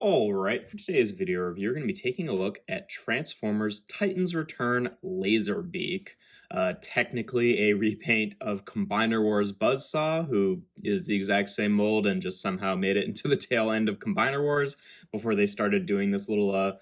Alright, for today's video review, we're going to be taking a look at Transformers Titans Return Laserbeak. Technically a repaint of Combiner Wars Buzzsaw, who is the exact same mold and just somehow made it into the tail end of Combiner Wars before they started doing this little,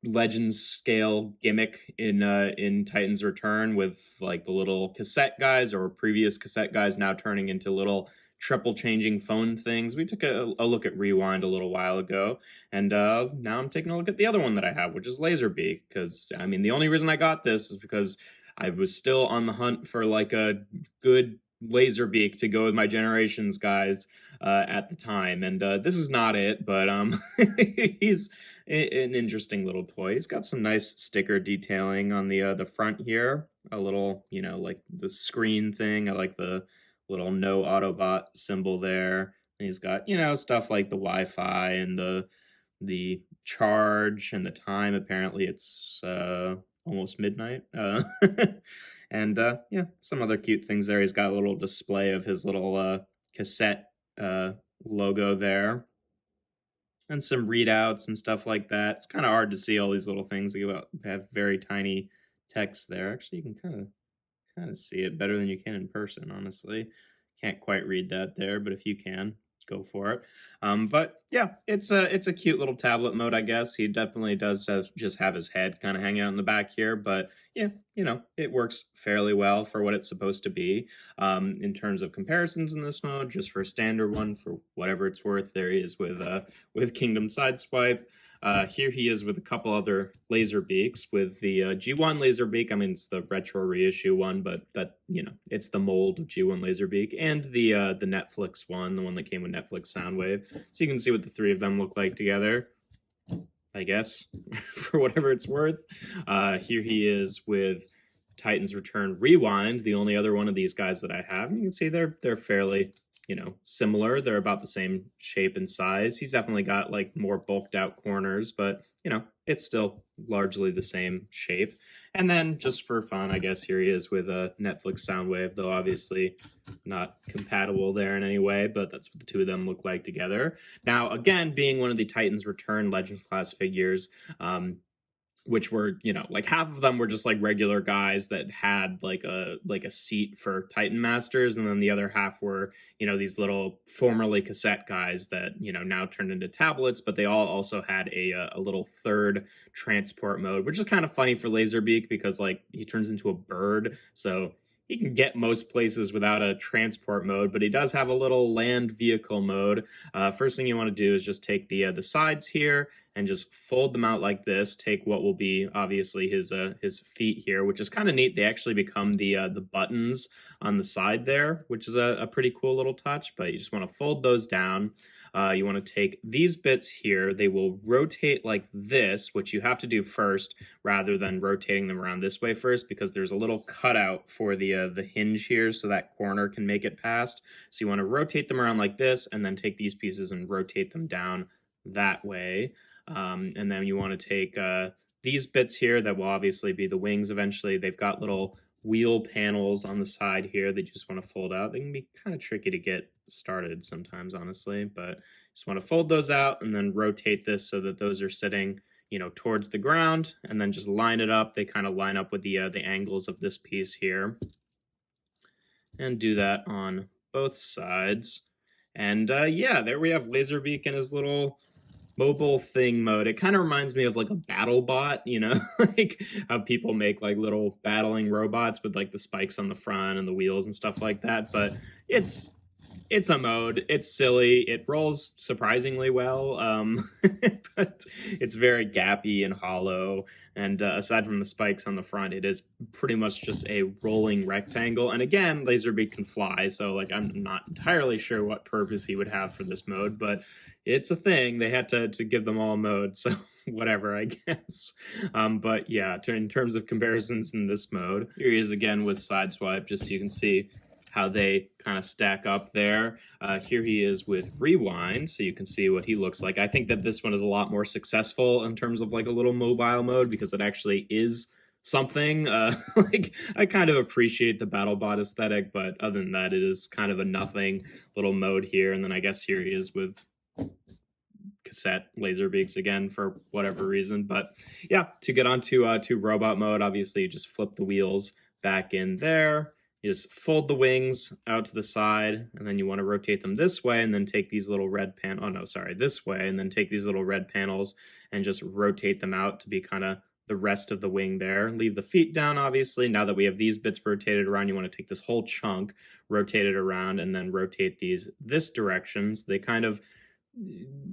Legends scale gimmick in Titans Return with like the little cassette guys or previous cassette guys now turning into little triple changing phone things. We took a look at Rewind a little while ago, and now I'm taking a look at the other one that I have, which is Laserbeak, because I mean the only reason I got this is because I was still on the hunt for like a good Laserbeak to go with my Generations guys at the time, and this is not it, but he's an interesting little toy. He's got some nice sticker detailing on the front here, a little, like the screen thing. I like the little no Autobot symbol there. And he's got, stuff like the Wi-Fi and the charge and the time. Apparently it's almost midnight. And yeah, some other cute things there. He's got a little display of his little cassette logo there. And some readouts and stuff like that. It's kind of hard to see all these little things. They have very tiny text there. Actually, you can kind of see it better than you can in person, honestly. Can't quite read that there, but if you can, go for it. But yeah, it's a cute little tablet mode, I guess. He definitely does just have his head kind of hanging out in the back here, but yeah, it works fairly well for what it's supposed to be. In terms of comparisons in this mode, just for a standard one, for whatever it's worth, there he is with Kingdom Sideswipe. Here he is with a couple other Laserbeaks, with the G1 Laserbeak. I mean, it's the retro reissue one, but that, it's the mold of G1 Laserbeak, and the Netflix one, the one that came with Netflix Soundwave. So you can see what the three of them look like together, I guess, for whatever it's worth. Here he is with Titans Return Rewind, the only other one of these guys that I have. And you can see they're fairly similar. They're about the same shape and size. He's definitely got like more bulked out corners, but it's still largely the same shape. And then just for fun, I guess here he is with a Netflix Soundwave, though obviously not compatible there in any way, but that's what the two of them look like together. Now, again, being one of the Titans Return Legends class figures, which were, like half of them were just like regular guys that had like a seat for Titan Masters, and then the other half were, these little formerly cassette guys that, now turned into tablets, but they all also had a little third transport mode, which is kind of funny for Laserbeak because like he turns into a bird, so he can get most places without a transport mode, but he does have a little land vehicle mode. First thing you want to do is just take the sides here and just fold them out like this. Take what will be obviously his feet here, which is kind of neat. They actually become the buttons on the side there, which is a pretty cool little touch, but you just want to fold those down. You want to take these bits here. They will rotate like this, which you have to do first rather than rotating them around this way first, because there's a little cutout for the hinge here so that corner can make it past. So you want to rotate them around like this and then take these pieces and rotate them down that way. And then you want to take these bits here that will obviously be the wings eventually. They've got little wheel panels on the side here that you just want to fold out. They can be kind of tricky to get started sometimes, honestly, but just want to fold those out and then rotate this so that those are sitting, towards the ground, and then just line it up. They kind of line up with the angles of this piece here, and do that on both sides. And yeah, there we have Laserbeak in his little mobile thing mode. It kind of reminds me of like a battle bot, like how people make like little battling robots with like the spikes on the front and the wheels and stuff like that. But it's a mode. It's silly. It rolls surprisingly well, but it's very gappy and hollow. And aside from the spikes on the front, it is pretty much just a rolling rectangle. And again, Laserbeak can fly, so like I'm not entirely sure what purpose he would have for this mode, but it's a thing. They had to give them all a mode, so whatever, I guess. But yeah, in terms of comparisons in this mode, here he is again with Sideswipe, just so you can see how they kind of stack up there. Here he is with Rewind, so you can see what he looks like. I think that this one is a lot more successful in terms of like a little mobile mode, because it actually is something. Like I kind of appreciate the BattleBot aesthetic, but other than that, it is kind of a nothing little mode here. And then I guess here he is with cassette Laserbeaks again for whatever reason. But yeah, to get onto to robot mode, obviously you just flip the wheels back in there. You just fold the wings out to the side, and then you want to rotate them this way, and then take these little red this way, and then take these little red panels and just rotate them out to be kind of the rest of the wing there. Leave the feet down, obviously. Now that we have these bits rotated around, you want to take this whole chunk, rotate it around, and then rotate these this direction. So they kind of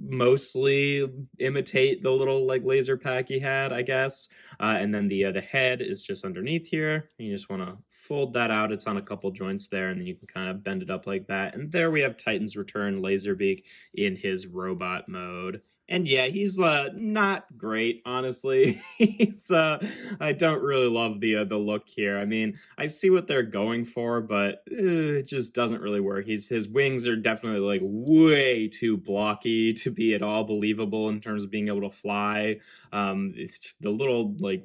mostly imitate the little like laser pack he had, I guess. And then the head is just underneath here. You just want to fold that out. It's on a couple joints there, and then you can kind of bend it up like that. And there we have Titan's Return Laserbeak in his robot mode. And yeah, he's not great, honestly. He's I don't really love the look here. I mean, I see what they're going for, but it just doesn't really work. His wings are definitely like way too blocky to be at all believable in terms of being able to fly. It's the little like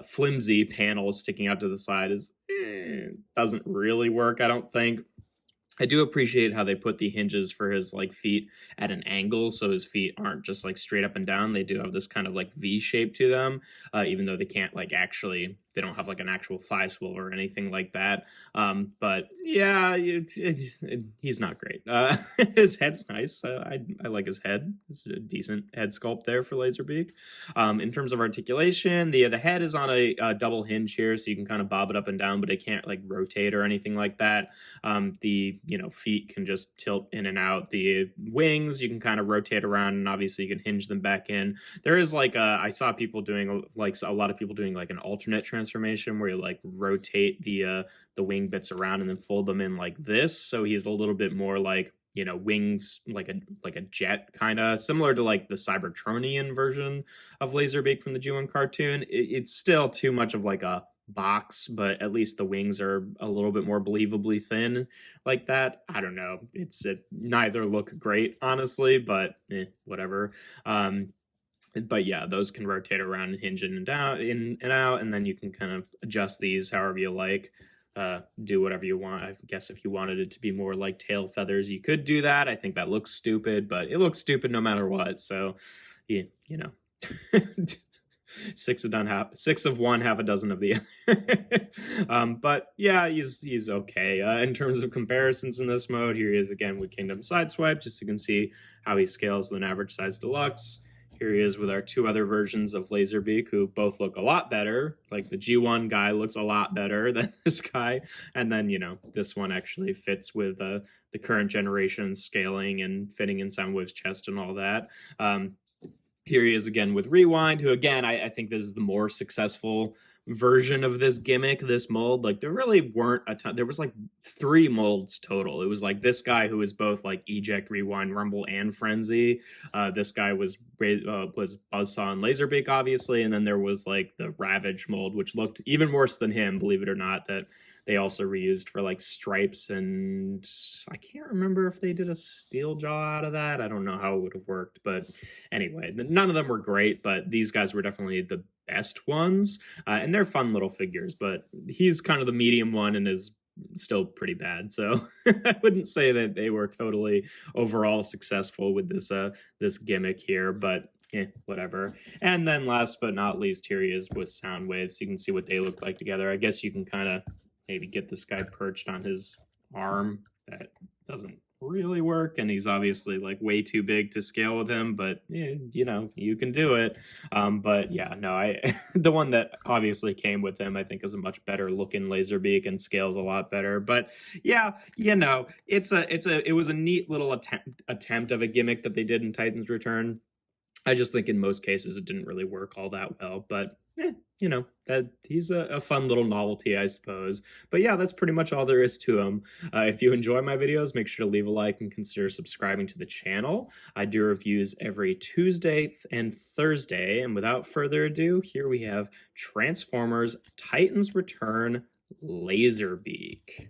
flimsy panels sticking out to the side doesn't really work, I don't think. I do appreciate how they put the hinges for his like feet at an angle, so his feet aren't just like straight up and down. They do have this kind of like V shape to them, even though they can't like actually, they don't have like an actual thigh swivel or anything like that. But yeah, he's not great. His head's nice. I like his head. It's a decent head sculpt there for Laserbeak. In terms of articulation, the head is on a double hinge here, so you can kind of bob it up and down, but it can't like rotate or anything like that. The feet can just tilt in and out. The wings you can kind of rotate around, and obviously you can hinge them back in. There is like I saw people doing like a lot of people doing like an alternate transformation where you like rotate the wing bits around and then fold them in like this, so he's a little bit more like wings like a jet, kind of similar to like the Cybertronian version of Laserbeak from the G1 cartoon. It's still too much of like a box, but at least the wings are a little bit more believably thin like that. I don't know, it neither look great, honestly, but whatever. But yeah, those can rotate around and hinge in and out, and then you can kind of adjust these however you like. Do whatever you want. I guess if you wanted it to be more like tail feathers, you could do that. I think that looks stupid, but it looks stupid no matter what. So, six of one, half a dozen of the other. But yeah, he's okay. In terms of comparisons in this mode, here he is again with Kingdom Sideswipe, just so you can see how he scales with an average size deluxe. Here he is with our two other versions of Laserbeak, who both look a lot better. Like the G1 guy looks a lot better than this guy. And then, this one actually fits with the current generation scaling and fitting in Soundwave's chest and all that. Here he is again with Rewind, who again, I think this is the more successful version of this gimmick, this mold. Like there really weren't a ton. There was like 3 molds total. It was like this guy who was both like Eject, Rewind, Rumble, and Frenzy. This guy was Buzzsaw and Laserbeak, obviously, and then there was like the Ravage mold, which looked even worse than him, believe it or not, that they also reused for like Stripes, and I can't remember if they did a Steel Jaw out of that. I don't know how it would have worked, but anyway, none of them were great, but these guys were definitely the best ones, and they're fun little figures, but he's kind of the medium one and is still pretty bad, so I wouldn't say that they were totally overall successful with this gimmick here, but whatever. And then last but not least, here he is with Soundwave, so you can see what they look like together. I guess you can kind of maybe get this guy perched on his arm. That doesn't really work, and he's obviously like way too big to scale with him, but you can do it. But yeah, no, the one that obviously came with him I think is a much better looking Laserbeak and scales a lot better. But yeah, it was a neat little attempt of a gimmick that they did in Titan's Return. I just think in most cases it didn't really work all that well, but that he's a fun little novelty, I suppose. But yeah, that's pretty much all there is to him. If you enjoy my videos, make sure to leave a like and consider subscribing to the channel. I do reviews every Tuesday and Thursday, and without further ado, here we have Transformers Titan's Return Laserbeak.